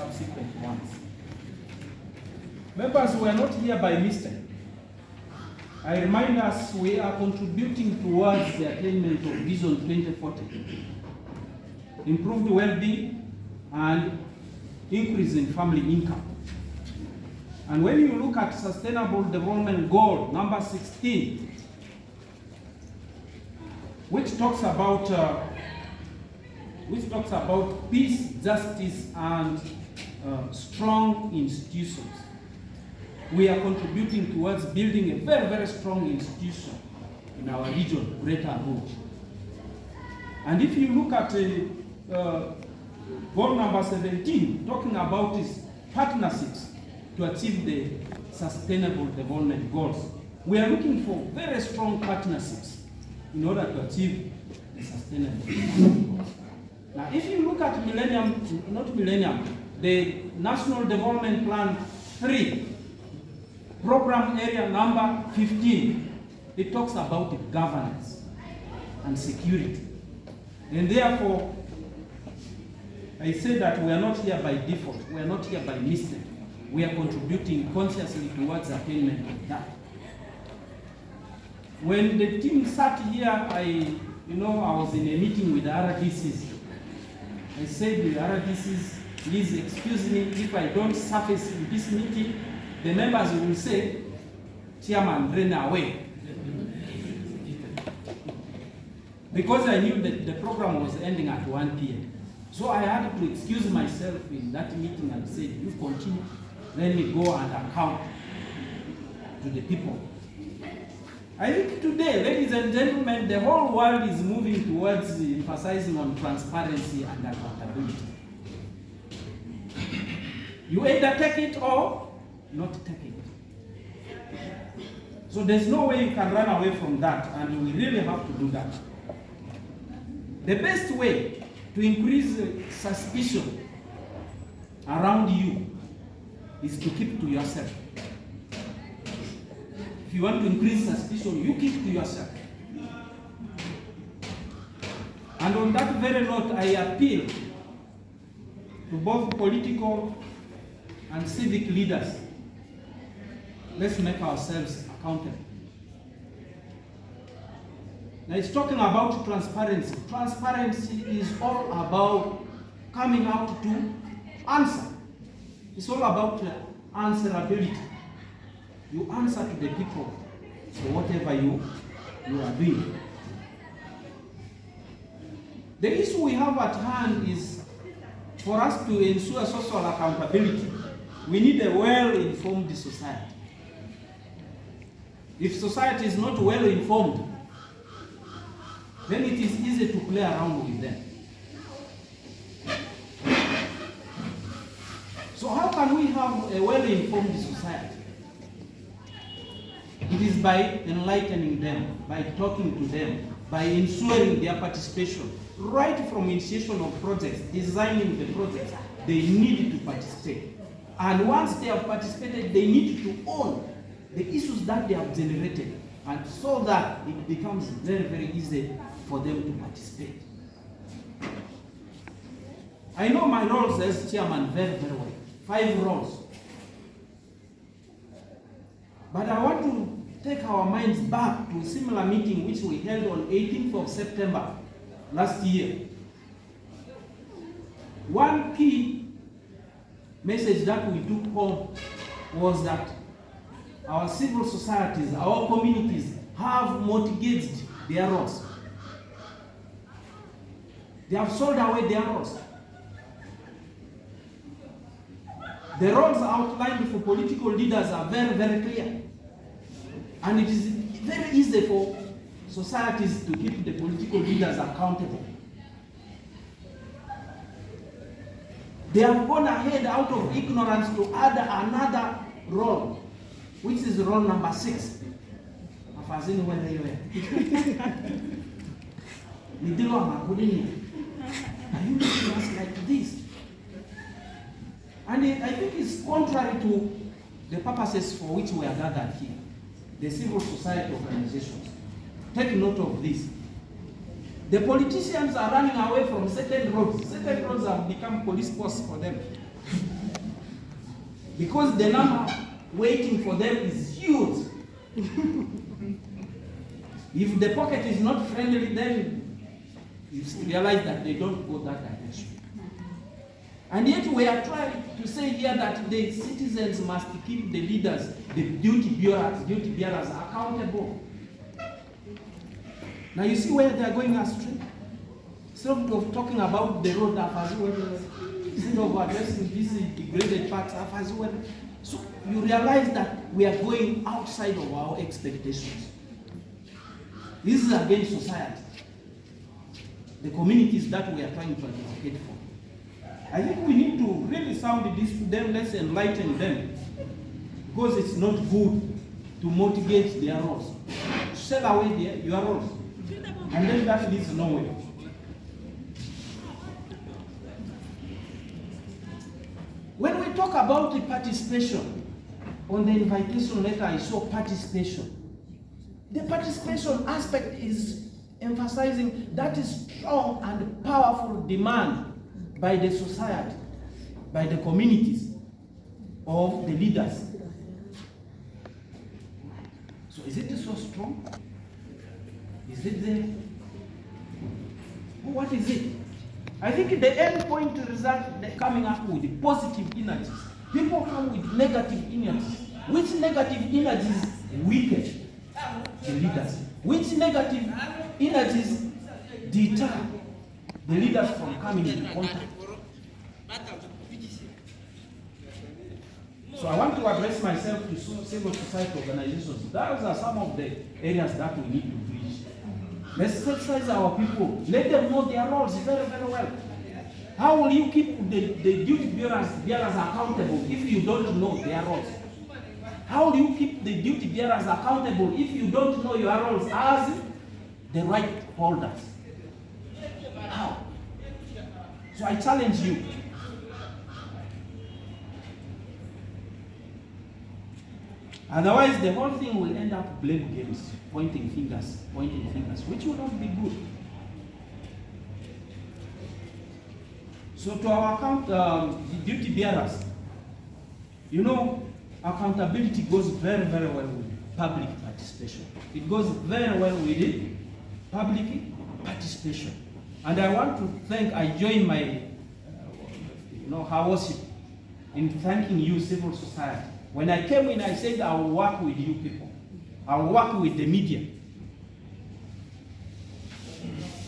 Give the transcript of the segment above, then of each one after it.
subsequent ones. Members, we are not here by mistake. I remind us we are contributing towards the attainment of Vision 2040, improved well-being and increase in family income. And when you look at Sustainable Development Goal number 16, which talks about peace, justice, and strong institutions, we are contributing towards building a very, very strong institution in our region, Greater Rouge. And if you look at goal number 17, talking about is partnerships to achieve the Sustainable Development Goals, we are looking for very strong partnerships in order to achieve the Sustainable Development Goals. Now, if you look at the National Development Plan 3, Program Area number 15, it talks about governance and security. And therefore, I say that we are not here by default, we are not here by mistake. We are contributing consciously towards attainment of that. When the team sat here, I was in a meeting with the RDCs. I said to the RDCs, please excuse me if I don't surface in this meeting. The members will say, Chairman, ran away. Because I knew that the program was ending at 1 p.m. So I had to excuse myself in that meeting and said, you continue, let me go and account to the people. I think today, ladies and gentlemen, the whole world is moving towards emphasizing on transparency and accountability. You either take it or not take it. So there's no way you can run away from that, and we really have to do that. The best way to increase suspicion around you is to keep to yourself. If you want to increase suspicion, you keep to yourself. And on that very note, I appeal to both political and civic leaders. Let's make ourselves accountable. Now it's talking about transparency. Transparency is all about coming out to answer. It's all about answerability. You answer to the people for whatever you are doing. The issue we have at hand is for us to ensure social accountability, we need a well-informed society. If society is not well-informed, then it is easy to play around with them. So how can we have a well-informed society? It is by enlightening them, by talking to them, by ensuring their participation. Right from initiation of projects, designing the projects, they need to participate. And once they have participated, they need to own the issues that they have generated, and so that it becomes very, very easy for them to participate. I know my roles as chairman very, very well. 5 roles. But I want to take our minds back to a similar meeting which we held on 18th of September last year. One key message that we took home was that our civil societies, our communities have mortgaged their roles. They have sold away their roles. The roles outlined for political leaders are very, very clear. And it is very easy for societies to keep the political leaders accountable. They have gone ahead out of ignorance to add another role, which is role number 6. Are you looking at us like this? And I think it's contrary to the purposes for which we are gathered here. The civil society organizations. Take note of this. The politicians are running away from certain roads. Certain roads have become police posts for them. Because the number waiting for them is huge. If the pocket is not friendly, then you realize that they don't go that direction. And yet we are trying to say here that the citizens must keep the leaders, the duty bearers accountable. Now you see where they are going astray. Instead of talking about the road, instead of addressing these degraded parts, so you realize that we are going outside of our expectations. This is against society, the communities that we are trying to advocate for. I think we need to really sound this to them, let's enlighten them, because it's not good to motivate their roles. Sell away your roles, and then that leads nowhere. When we talk about the participation, on the invitation letter I saw participation. The participation aspect is emphasizing that is strong and powerful demand by the society, by the communities of the leaders. So is it so strong? Is it there? What is it? I think the end point result coming up with positive energies. People come with negative energies. Which negative energies weaken the leaders? Which negative energies deter the leaders from coming into contact? So I want to address myself to civil society organizations. Those are some of the areas that we need to reach. Let's sensitize our people. Let them know their roles very, very well. How will you keep the duty bearers accountable if you don't know their roles? How will you keep the duty bearers accountable if you don't know your roles as the right holders? How? So I challenge you. Otherwise, the whole thing will end up blame games, pointing fingers, which will not be good. So to our account, the duty bearers, you know, accountability goes very, very well with public participation. It goes very well with it, public participation. And I want to thank, I join my, her worship in thanking you, civil society. When I came in, I said, I will work with you people. I will work with the media.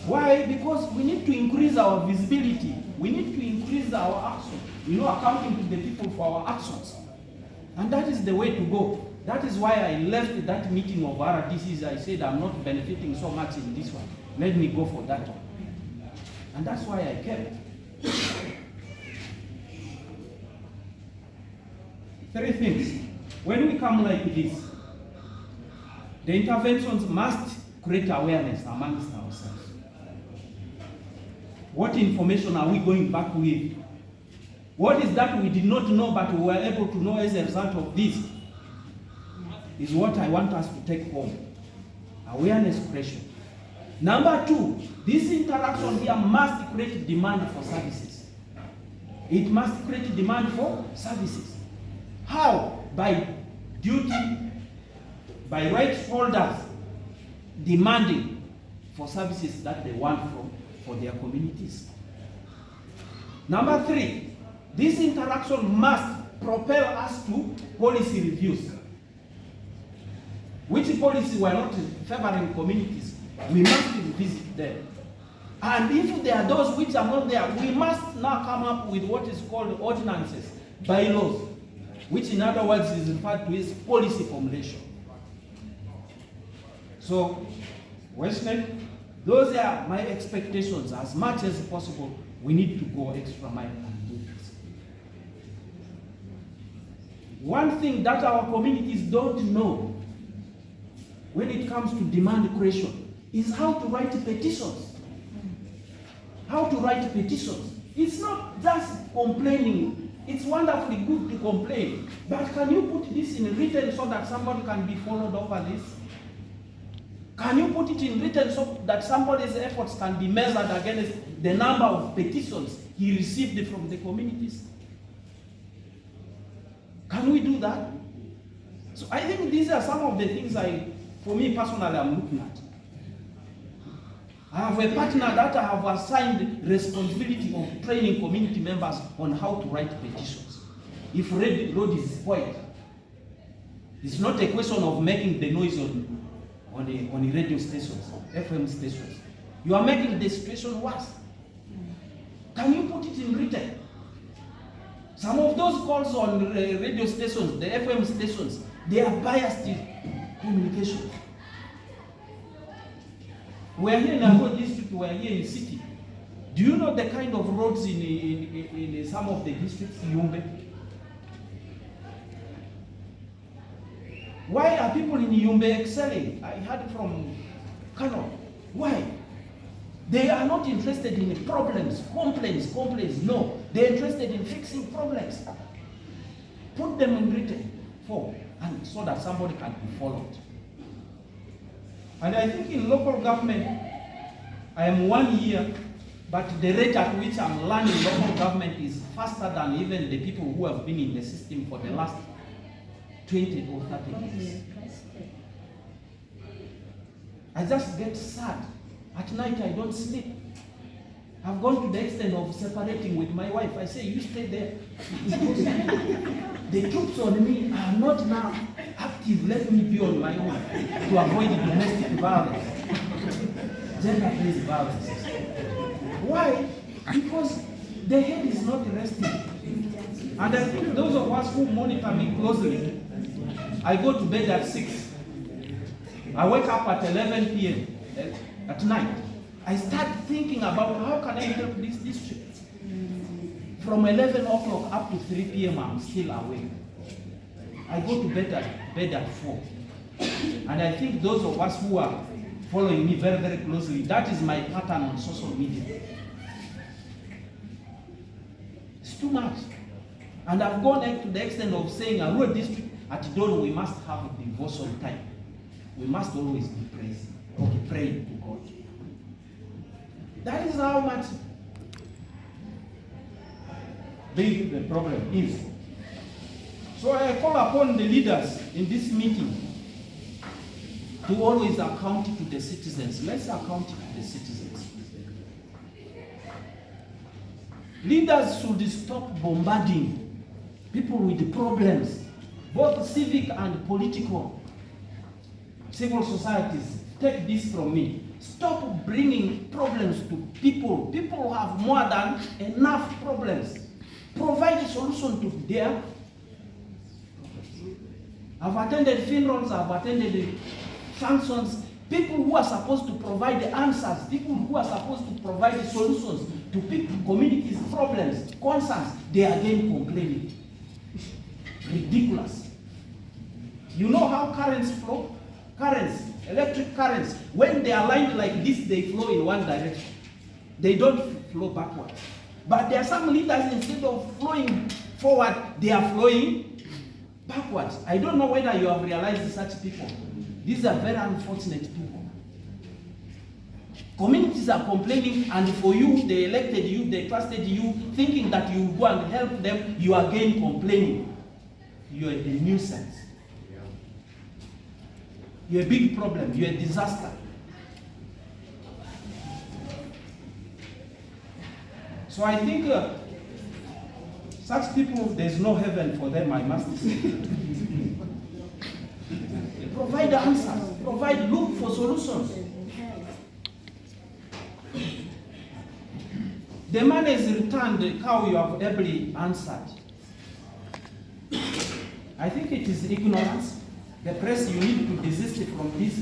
Why? Because we need to increase our visibility. We need to increase our action. Accounting to the people for our actions. And that is the way to go. That is why I left that meeting of RDCs. I said, I'm not benefiting so much in this one. Let me go for that one. And that's why I came. 3 things. When we come like this, the interventions must create awareness amongst ourselves. What information are we going back with? What is that we did not know but we were able to know as a result of this? Is what I want us to take home. Awareness creation. Number 2, this interaction here must create demand for services. It must create demand for services. How? By rights holders demanding for services that they want for their communities. Number 3, this interaction must propel us to policy reviews. Which policies were not favoring communities, we must revisit them. And if there are those which are not there, we must now come up with what is called ordinances, bylaws, which in other words is referred to as policy formulation. So, Western, those are my expectations. As much as possible, we need to go extra mile and do this. One thing that our communities don't know when it comes to demand creation is how to write petitions. How to write petitions. It's not just complaining. It's wonderfully good to complain, but can you put this in written so that somebody can be followed over this? Can you put it in written so that somebody's efforts can be measured against the number of petitions he received from the communities? Can we do that? So I think these are some of the things for me personally, I'm looking at. I have a partner that I have assigned responsibility of training community members on how to write petitions. If road is spoiled, it's not a question of making the noise on the radio stations, FM stations. You are making the situation worse. Can you put it in written? Some of those calls on radio stations, the FM stations, they are biased in communication. We are here in Alfred district, we are here in the city. Do you know the kind of roads in some of the districts in Yumbe? Why are people in Yumbe excelling? I heard from Kano. Why? They are not interested in problems, complaints. No, they're interested in fixing problems. Put them in written form, and so that somebody can be followed. And I think in local government, I am 1 year, but the rate at which I'm learning local government is faster than even the people who have been in the system for the last 20 or 30 years. I just get sad. At night I don't sleep. I've gone to the extent of separating with my wife. I say, you stay there. The troops on me are not now active. Let me be on my own to avoid domestic violence, gender-based violence. Why? Because the head is not resting. And I think those of us who monitor me closely, I go to bed at 6. I wake up at 11 p.m. at night. I start thinking about how can I help this district. From 11 o'clock up to 3 p.m. I'm still awake. I go to bed at 4. And I think those of us who are following me very, very closely, that is my pattern on social media. It's too much. And I've gone to the extent of saying, a rural district, at dawn we must have a devotion time. We must always be praying to God. That is how much big the problem is. So I call upon the leaders in this meeting to always account to the citizens. Let's account to the citizens. Leaders should stop bombarding people with problems, both civic and political. Civil societies, take this from me. Stop bringing problems to people. People have more than enough problems. Provide a solution to their problems. I've attended funerals, I've attended functions. People who are supposed to provide the answers, people who are supposed to provide the solutions to people, communities' problems, concerns, they are again complaining. Ridiculous. You know how currents flow? Currents, electric currents, when they are lined like this, they flow in one direction. They don't flow backwards. But there are some leaders, instead of flowing forward, they are flowing backwards. I don't know whether you have realized such people. These are very unfortunate people. Communities are complaining, and for you, they elected you, they trusted you, thinking that you will go and help them, you are again complaining. You are a nuisance. You're a big problem. You're a disaster. So I think such people, there's no heaven for them, I must say. Provide answers. Look for solutions. The man has returned how you have ably answered. I think it is ignorance. The press, you need to desist from this.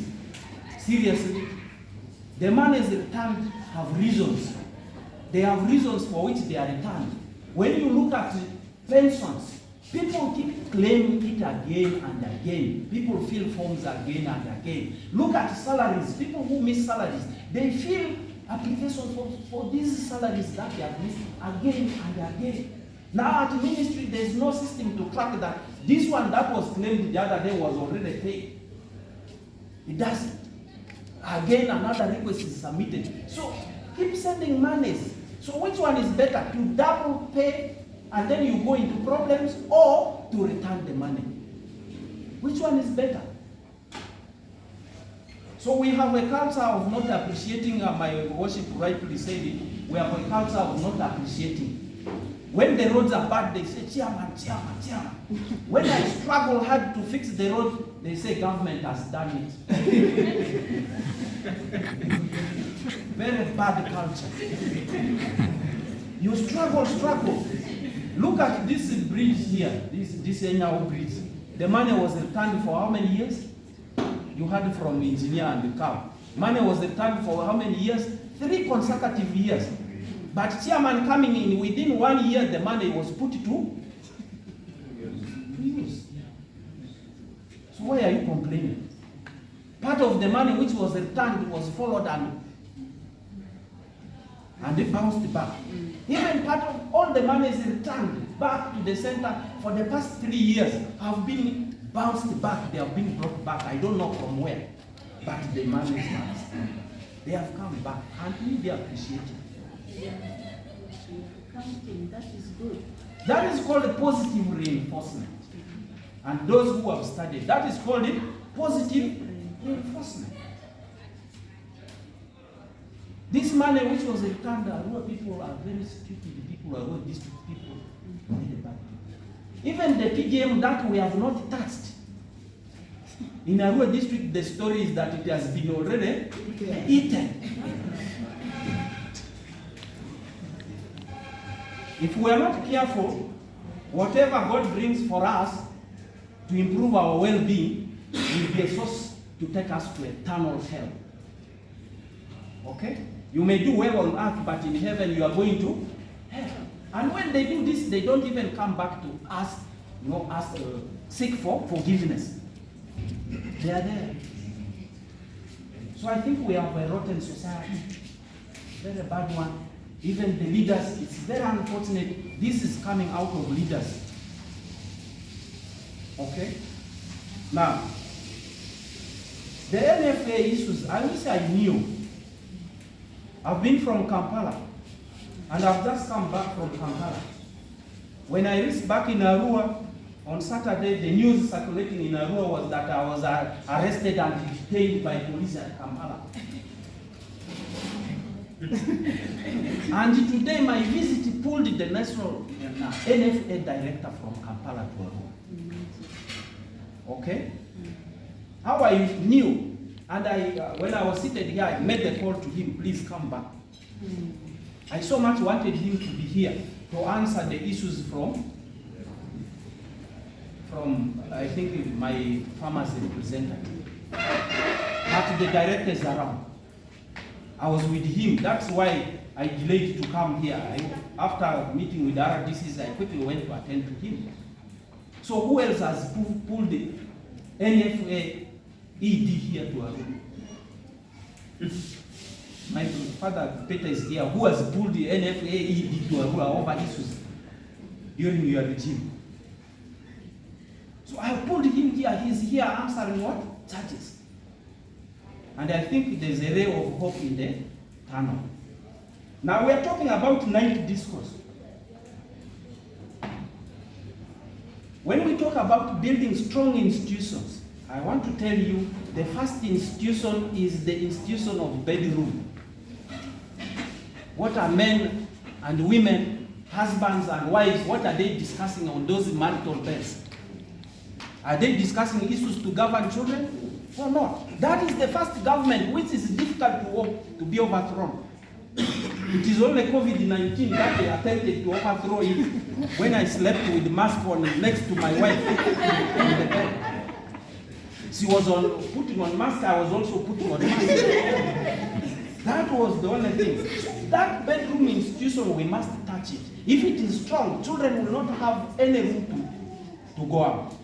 Seriously. The monies returned have reasons. They have reasons for which they are returned. When you look at pensions, people keep claiming it again and again. People fill forms again and again. Look at salaries. People who miss salaries, they fill applications for these salaries that they have missed again and again. Now at the ministry, there is no system to track that. This one that was claimed the other day was already paid. It doesn't. Again, another request is submitted. So keep sending monies. So which one is better? To double pay and then you go into problems, or to return the money. Which one is better? So we have a culture of not appreciating, my worship rightly said it, we have a culture of not appreciating. When the roads are bad, they say, chairman, chairman, chairman. When I struggle hard to fix the road, they say government has done it. Very bad culture. You struggle. Look at this bridge here, this Enyao bridge. The money was returned for how many years? You heard from engineer and the cow. Money was returned for how many years? 3 consecutive years. But chairman coming in, within 1 year, the money was put to use. So why are you complaining? Part of the money which was returned was followed and it bounced back. Even part of all the money is returned back to the center for the past 3 years have been bounced back. They have been brought back. I don't know from where, but the money is not. They have come back, and we be appreciated. That is good. That is called a positive reinforcement. And those who have studied, that is called it positive reinforcement. This money which was returned, Arua people are very stupid people, Arua district people, very bad people. Even the PGM that we have not touched. In Arua district, the story is that it has been already eaten. If we are not careful, whatever God brings for us to improve our well-being will be a source to take us to eternal hell. Okay? You may do well on earth, but in heaven you are going to hell. And when they do this, they don't even come back to ask, seek for forgiveness. They are there. So I think we have a rotten society, very bad one. Even the leaders, it's very unfortunate. This is coming out of leaders. Okay? Now, the NFA issues, I wish I knew. I've been from Kampala, and I've just come back from Kampala. When I reached back in Arua, on Saturday, the news circulating in Arua was that I was arrested and detained by police at Kampala. And today my visit pulled the national NFA director from Kampala to Arua. Okay? How I knew, and when I was seated here, I made the call to him, please come back. I so much wanted him to be here to answer the issues from I think my farmers representative. But the director is around. I was with him. That's why I delayed to come here. After meeting with RDCs, I quickly went to attend to him. So who else has pulled the NFA ED here to Arua? My father Peter is here. Who has pulled the NFA ED to Arua over issues during your regime? So I pulled him here. He's here answering what? Charges. And I think there's a ray of hope in the tunnel. Now we are talking about night discourse. When we talk about building strong institutions, I want to tell you the first institution is the institution of bedroom. What are men and women, husbands and wives, what are they discussing on those marital beds? Are they discussing issues to govern children or not? That is the first government which is difficult to be overthrown. It is only COVID-19 that they attempted to overthrow it when I slept with the mask on next to my wife in the bed. She was putting on mask, I was also putting on mask. That was the only thing. That bedroom institution, we must touch it. If it is strong, children will not have any room to go out.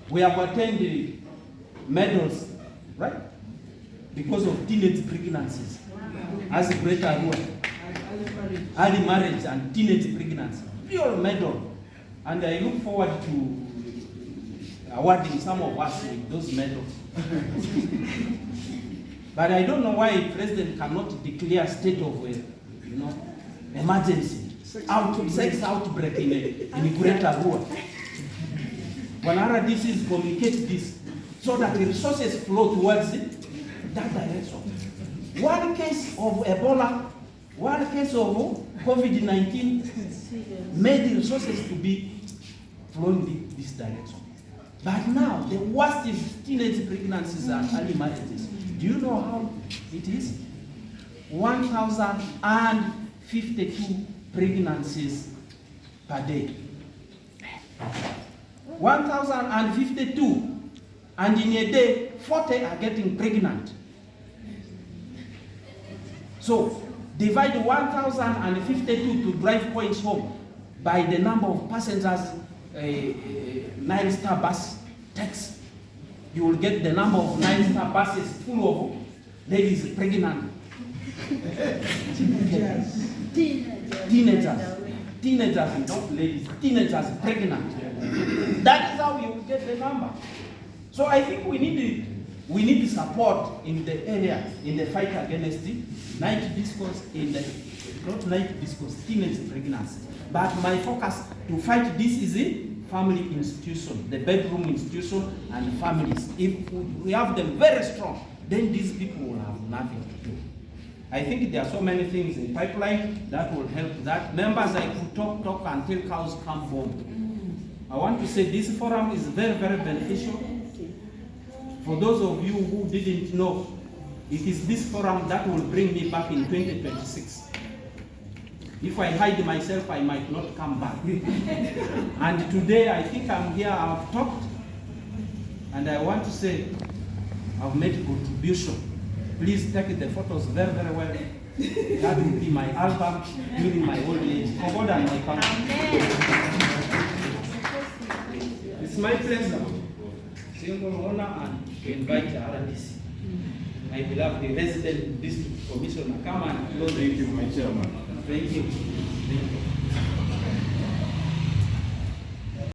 We have attained medals, right? Because of teenage pregnancies. As a greater Arua. Early marriage and teenage pregnancy. Real medal. And I look forward to awarding some of us with those medals. But I don't know why the president cannot declare state of emergency sex outbreak in Greater Rua. When RDCs communicate this so that the resources flow towards that direction. One case of Ebola, one case of COVID-19 made the resources to be flowing this direction. But now, the worst is teenage pregnancies and early marriages. Do you know how it is? 1,052 pregnancies per day. 1,052. And in a day, 40 are getting pregnant. So, divide 1,052 to drive points home by the number of passengers 9-star bus takes. You will get the number of 9-star buses full of ladies pregnant. Teenagers, not ladies, teenagers pregnant. That is how you will get the number. So I think we need support in the area, in the fight against the night discourse, teenage pregnancy. But my focus to fight this is a family institution, the bedroom institution and families. If we have them very strong, then these people will have nothing to do. I think there are so many things in pipeline that will help that. Members, I could talk until cows come home. I want to say this forum is very, very beneficial. For those of you who didn't know, it is this forum that will bring me back in 2026. If I hide myself, I might not come back. And today, I think I'm here, I've talked, and I want to say I've made a contribution. Please take the photos very, very well. That will be my album during my old age. For God and my country. It's my pleasure, single honor, and to invite RDC. My beloved resident district commissioner, come and close. Thank you, my chairman. Thank you. Thank you.